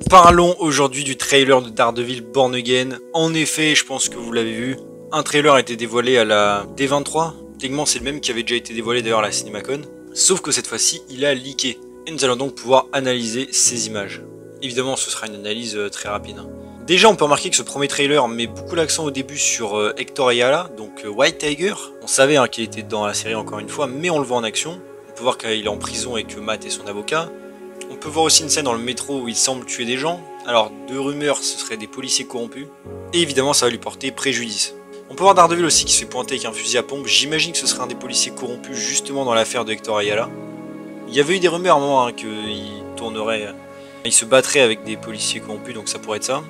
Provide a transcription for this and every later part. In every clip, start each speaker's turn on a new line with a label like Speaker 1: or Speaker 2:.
Speaker 1: Parlons aujourd'hui du trailer de Daredevil Born Again. En effet, je pense que vous l'avez vu, un trailer a été dévoilé à la D23. Techniquement, c'est le même qui avait déjà été dévoilé d'ailleurs à la CinemaCon. Sauf que cette fois-ci, il a leaké. Et nous allons donc pouvoir analyser ces images. Évidemment, ce sera une analyse très rapide. Déjà, on peut remarquer que ce premier trailer met beaucoup l'accent au début sur Hector Ayala, donc White Tiger. On savait qu'il était dans la série encore une fois, mais on le voit en action. On peut voir qu'il est en prison et que Matt est son avocat. On peut voir aussi une scène dans le métro où il semble tuer des gens. Alors, de rumeurs, ce seraient des policiers corrompus. Et évidemment, ça va lui porter préjudice. On peut voir Daredevil aussi qui se fait pointer avec un fusil à pompe. J'imagine que ce serait un des policiers corrompus justement dans l'affaire de Hector Ayala. Il y avait eu des rumeurs à un moment qu'il tournerait, il se battrait avec des policiers corrompus, donc ça pourrait être ça.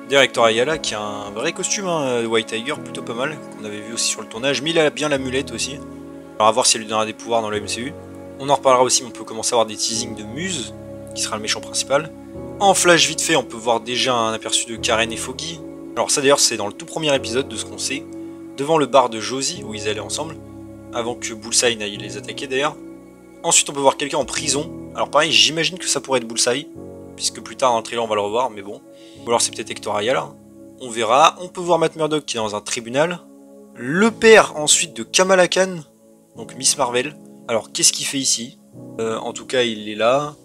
Speaker 1: D'ailleurs, Hector Ayala qui a un vrai costume, White Tiger, plutôt pas mal, qu'on avait vu aussi sur le tournage, mais il a bien l'amulette aussi. Alors à voir si elle lui donnera des pouvoirs dans le MCU. On en reparlera aussi, mais on peut commencer à avoir des teasings de Muse, qui sera le méchant principal. En flash vite fait, on peut voir déjà un aperçu de Karen et Foggy. Alors ça d'ailleurs, c'est dans le tout premier épisode de ce qu'on sait, devant le bar de Josie, où ils allaient ensemble, avant que Bullseye n'aille les attaquer d'ailleurs. Ensuite, on peut voir quelqu'un en prison. Alors pareil, j'imagine que ça pourrait être Bullseye, puisque plus tard dans le trailer on va le revoir, mais bon. Ou alors c'est peut-être Hector Ayala. On verra. On peut voir Matt Murdock qui est dans un tribunal. Le père ensuite de Kamala Khan, donc Miss Marvel. Alors qu'est-ce qu'il fait ici? En tout cas, il est là.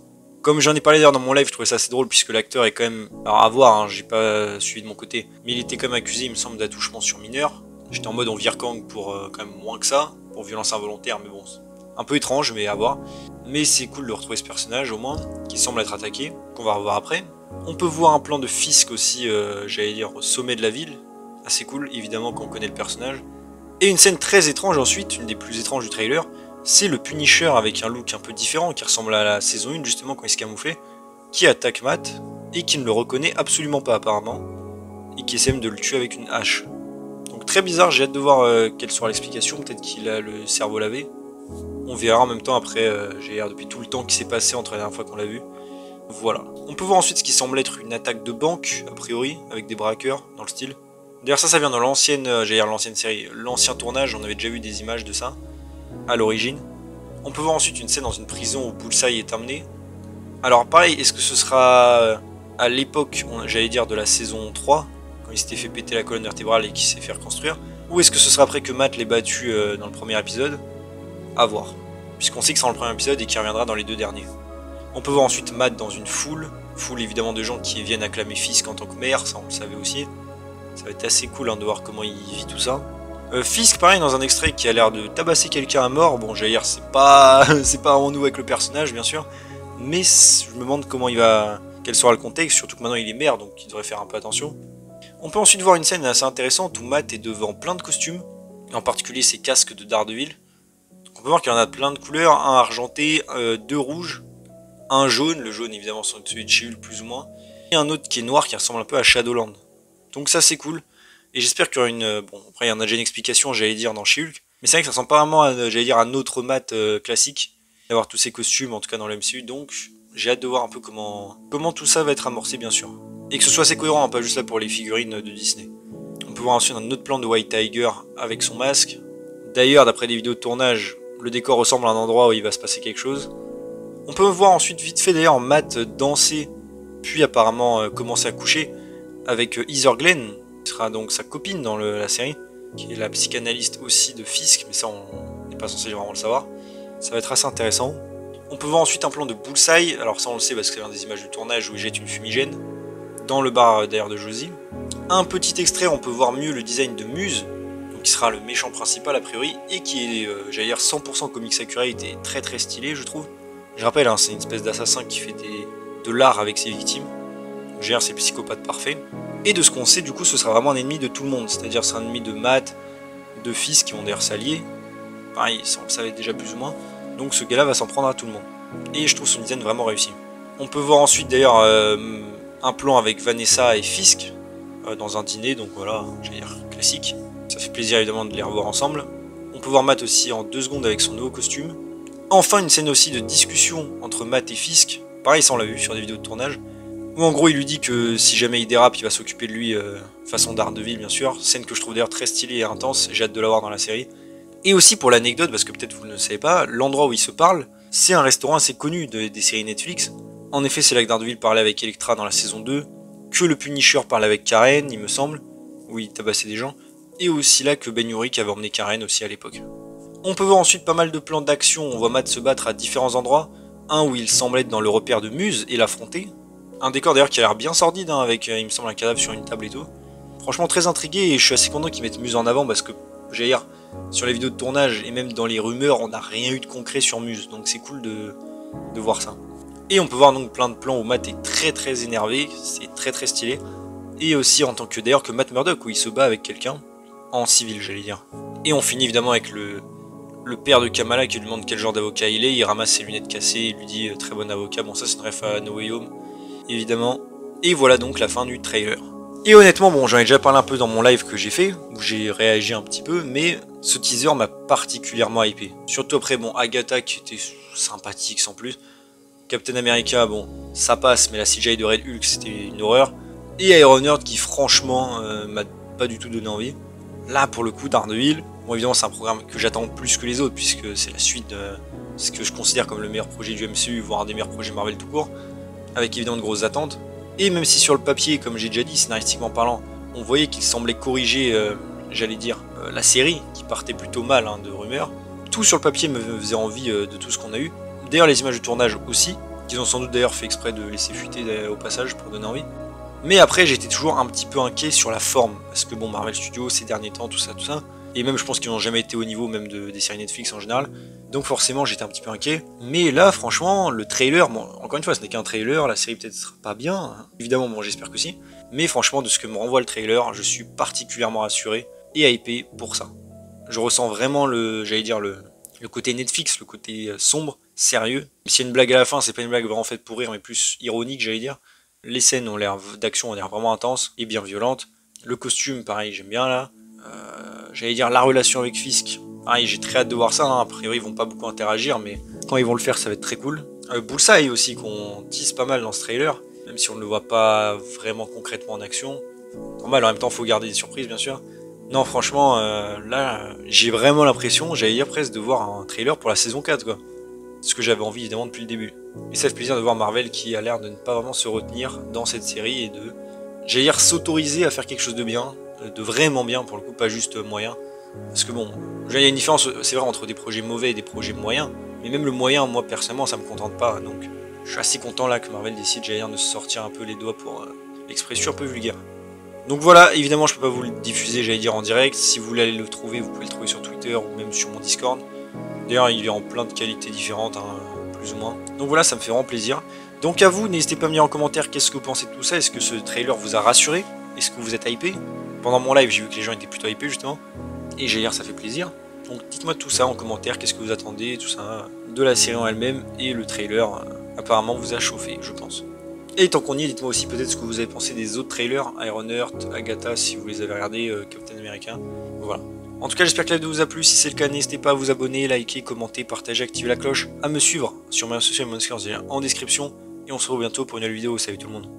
Speaker 1: Comme j'en ai parlé d'ailleurs dans mon live, je trouvais ça assez drôle puisque l'acteur est quand même... Alors à voir, j'ai pas suivi de mon côté. Mais il était quand même accusé, il me semble, d'attouchement sur mineur. J'étais en mode on vire Kang pour quand même moins que ça, pour violence involontaire, mais bon, un peu étrange, mais à voir. Mais c'est cool de retrouver ce personnage au moins, qui semble être attaqué, qu'on va revoir après. On peut voir un plan de Fisk aussi, j'allais dire, au sommet de la ville. Assez cool, évidemment, quand on connaît le personnage. Et une scène très étrange ensuite, une des plus étranges du trailer, c'est le Punisher avec un look un peu différent, qui ressemble à la saison 1, justement, quand il se camouflait, qui attaque Matt, et qui ne le reconnaît absolument pas, apparemment, et qui essaie même de le tuer avec une hache. Donc très bizarre, j'ai hâte de voir quelle sera l'explication, peut-être qu'il a le cerveau lavé. On verra en même temps après, j'ai l'air depuis tout le temps qui s'est passé entre la dernière fois qu'on l'a vu. Voilà. On peut voir ensuite ce qui semble être une attaque de banque, a priori, avec des braqueurs, dans le style. D'ailleurs ça vient dans l'ancienne, j'allais dire l'ancienne série, l'ancien tournage, on avait déjà vu des images de ça, à l'origine. On peut voir ensuite une scène dans une prison où Bullseye est amené. Alors pareil, est-ce que ce sera à l'époque, j'allais dire, de la saison 3, quand il s'était fait péter la colonne vertébrale et qu'il s'est fait reconstruire, ou est-ce que ce sera après que Matt l'ait battu dans le premier épisode? À voir, puisqu'on sait que c'est dans le premier épisode et qu'il reviendra dans les deux derniers. On peut voir ensuite Matt dans une foule évidemment de gens qui viennent acclamer Fisk en tant que maire, ça on le savait aussi. Ça va être assez cool de voir comment il vit tout ça. Fisk pareil dans un extrait qui a l'air de tabasser quelqu'un à mort, bon j'allais dire c'est pas vraiment nous avec le personnage bien sûr, mais je me demande comment quel sera le contexte, surtout que maintenant il est maire donc il devrait faire un peu attention. On peut ensuite voir une scène assez intéressante où Matt est devant plein de costumes, et en particulier ses casques de Daredevil. Donc on peut voir qu'il y en a de plein de couleurs, un argenté, deux rouges, un jaune, le jaune évidemment c'est celui de She-Hulk plus ou moins, et un autre qui est noir qui ressemble un peu à Shadowland. Donc ça c'est cool, et j'espère qu'il y aura une... Bon après il y en a déjà une explication j'allais dire dans She-Hulk, mais c'est vrai que ça ressemble pas vraiment à, j'allais dire, à notre Matt classique, d'avoir tous ces costumes en tout cas dans le MCU, donc j'ai hâte de voir un peu comment tout ça va être amorcé bien sûr. Et que ce soit assez cohérent, pas juste là pour les figurines de Disney. On peut voir ensuite un autre plan de White Tiger avec son masque. D'ailleurs d'après des vidéos de tournage, le décor ressemble à un endroit où il va se passer quelque chose. On peut voir ensuite vite fait d'ailleurs Matt danser, puis apparemment commencer à coucher avec Heather Glenn, qui sera donc sa copine dans la série, qui est la psychanalyste aussi de Fisk, mais ça on n'est pas censé vraiment le savoir. Ça va être assez intéressant. On peut voir ensuite un plan de Bullseye, alors ça on le sait parce que c'est des images du tournage où il jette une fumigène, dans le bar d'ailleurs de Josie. Un petit extrait, on peut voir mieux le design de Muse, donc qui sera le méchant principal a priori, et qui est, j'allais dire, 100% comics accurate et très très stylé je trouve. Je rappelle, c'est une espèce d'assassin qui fait de l'art avec ses victimes. Gère ses psychopathes parfaits. Et de ce qu'on sait, du coup, ce sera vraiment un ennemi de tout le monde. C'est-à-dire, c'est un ennemi de Matt, de Fisk, qui vont d'ailleurs s'allier. Pareil, ça on le savait déjà plus ou moins. Donc ce gars-là va s'en prendre à tout le monde. Et je trouve son design vraiment réussi. On peut voir ensuite d'ailleurs un plan avec Vanessa et Fisk dans un dîner. Donc voilà, j'allais dire classique. Ça fait plaisir évidemment de les revoir ensemble. On peut voir Matt aussi en 2 secondes avec son nouveau costume. Enfin, une scène aussi de discussion entre Matt et Fisk. Pareil, ça on l'a vu sur des vidéos de tournage. Où en gros, il lui dit que si jamais il dérape, il va s'occuper de lui façon Daredevil, bien sûr. Scène que je trouve d'ailleurs très stylée et intense. J'ai hâte de la voir dans la série. Et aussi pour l'anecdote, parce que peut-être vous ne le savez pas, l'endroit où ils se parlent, c'est un restaurant assez connu des séries Netflix. En effet, c'est là que Daredevil parlait avec Elektra dans la saison 2, que le Punisher parlait avec Karen, il me semble, où il tabassait des gens, et aussi là que Ben Urich avait emmené Karen aussi à l'époque. On peut voir ensuite pas mal de plans d'action, on voit Matt se battre à différents endroits, un où il semble être dans le repère de Muse et l'affronter, un décor d'ailleurs qui a l'air bien sordide, hein, avec il me semble un cadavre sur une table et tout. Franchement très intrigué et je suis assez content qu'ils mettent Muse en avant parce que, j'allais dire, sur les vidéos de tournage et même dans les rumeurs, on n'a rien eu de concret sur Muse, donc c'est cool de voir ça. Et on peut voir donc plein de plans où Matt est très énervé, c'est très stylé. Et aussi en tant que d'ailleurs que Matt Murdock où il se bat avec quelqu'un, en civil j'allais dire. Et on finit évidemment avec le père de Kamala qui lui demande quel genre d'avocat il est, il ramasse ses lunettes cassées, il lui dit très bon avocat, bon ça c'est une ref à No Way Home, évidemment. Et voilà donc la fin du trailer. Et honnêtement, bon j'en ai déjà parlé un peu dans mon live que j'ai fait, où j'ai réagi un petit peu, mais ce teaser m'a particulièrement hypé. Surtout après, bon, Agatha qui était sympathique sans plus. Captain America, bon, ça passe, mais la CGI de Red Hulk, c'était une horreur. Et Ironheart qui, franchement, m'a pas du tout donné envie. Là, pour le coup, Daredevil, bon, évidemment, c'est un programme que j'attends plus que les autres, puisque c'est la suite de ce que je considère comme le meilleur projet du MCU, voire un des meilleurs projets Marvel tout court, avec évidemment de grosses attentes. Et même si sur le papier, comme j'ai déjà dit, scénaristiquement parlant, on voyait qu'il semblait corriger, j'allais dire, la série, qui partait plutôt mal hein, de rumeurs, tout sur le papier me faisait envie de tout ce qu'on a eu. D'ailleurs les images de tournage aussi, qu'ils ont sans doute d'ailleurs fait exprès de laisser fuiter au passage pour donner envie. Mais après j'étais toujours un petit peu inquiet sur la forme, parce que bon Marvel Studios ces derniers temps, tout ça, et même je pense qu'ils n'ont jamais été au niveau même des séries Netflix en général, donc forcément j'étais un petit peu inquiet. Mais là franchement le trailer, bon encore une fois ce n'est qu'un trailer, la série peut-être sera pas bien, hein. Évidemment bon j'espère que si, mais franchement de ce que me renvoie le trailer, je suis particulièrement rassuré et hypé pour ça. Je ressens vraiment j'allais dire le côté Netflix, le côté sombre, sérieux. S'il y a une blague à la fin, c'est pas une blague vraiment faite pour rire, mais plus ironique, j'allais dire. Les scènes ont l'air d'action ont l'air vraiment intenses et bien violentes. Le costume, pareil, j'aime bien là. J'allais dire la relation avec Fisk. Pareil, j'ai très hâte de voir ça. Hein. A priori, ils vont pas beaucoup interagir, mais quand ils vont le faire, ça va être très cool. Bullseye aussi, qu'on tease pas mal dans ce trailer, même si on ne le voit pas vraiment concrètement en action. Normal, en même temps, faut garder des surprises, bien sûr. Non, franchement, là, j'ai vraiment l'impression, j'allais dire presque, de voir un trailer pour la saison 4, quoi. Ce que j'avais envie, évidemment, depuis le début. Et ça fait plaisir de voir Marvel qui a l'air de ne pas vraiment se retenir dans cette série et de, j'allais dire, s'autoriser à faire quelque chose de bien, de vraiment bien, pour le coup, pas juste moyen. Parce que bon, il y a une différence, c'est vrai, entre des projets mauvais et des projets moyens, mais même le moyen, moi, personnellement, ça me contente pas, donc je suis assez content, là, que Marvel décide, j'allais dire, de se sortir un peu les doigts pour l'expression un peu vulgaire. Donc voilà, évidemment je peux pas vous le diffuser, j'allais dire en direct. Si vous voulez aller le trouver, vous pouvez le trouver sur Twitter ou même sur mon Discord. D'ailleurs il est en plein de qualités différentes, hein, plus ou moins. Donc voilà, ça me fait vraiment plaisir. Donc à vous, n'hésitez pas à me dire en commentaire qu'est-ce que vous pensez de tout ça. Est-ce que ce trailer vous a rassuré? Est-ce que vous êtes hypé? Pendant mon live j'ai vu que les gens étaient plutôt hypés justement. Et j'allais dire ça fait plaisir. Donc dites-moi tout ça en commentaire, qu'est-ce que vous attendez, tout ça, de la série en elle-même. Et le trailer apparemment vous a chauffé, je pense. Et tant qu'on y est, dites-moi aussi peut-être ce que vous avez pensé des autres trailers, Ironheart, Agatha, si vous les avez regardés, Captain America, voilà. En tout cas, j'espère que la vidéo vous a plu, si c'est le cas, n'hésitez pas à vous abonner, liker, commenter, partager, activer la cloche, à me suivre sur mes réseaux sociaux et mon Discord en description, et on se retrouve bientôt pour une nouvelle vidéo, salut tout le monde.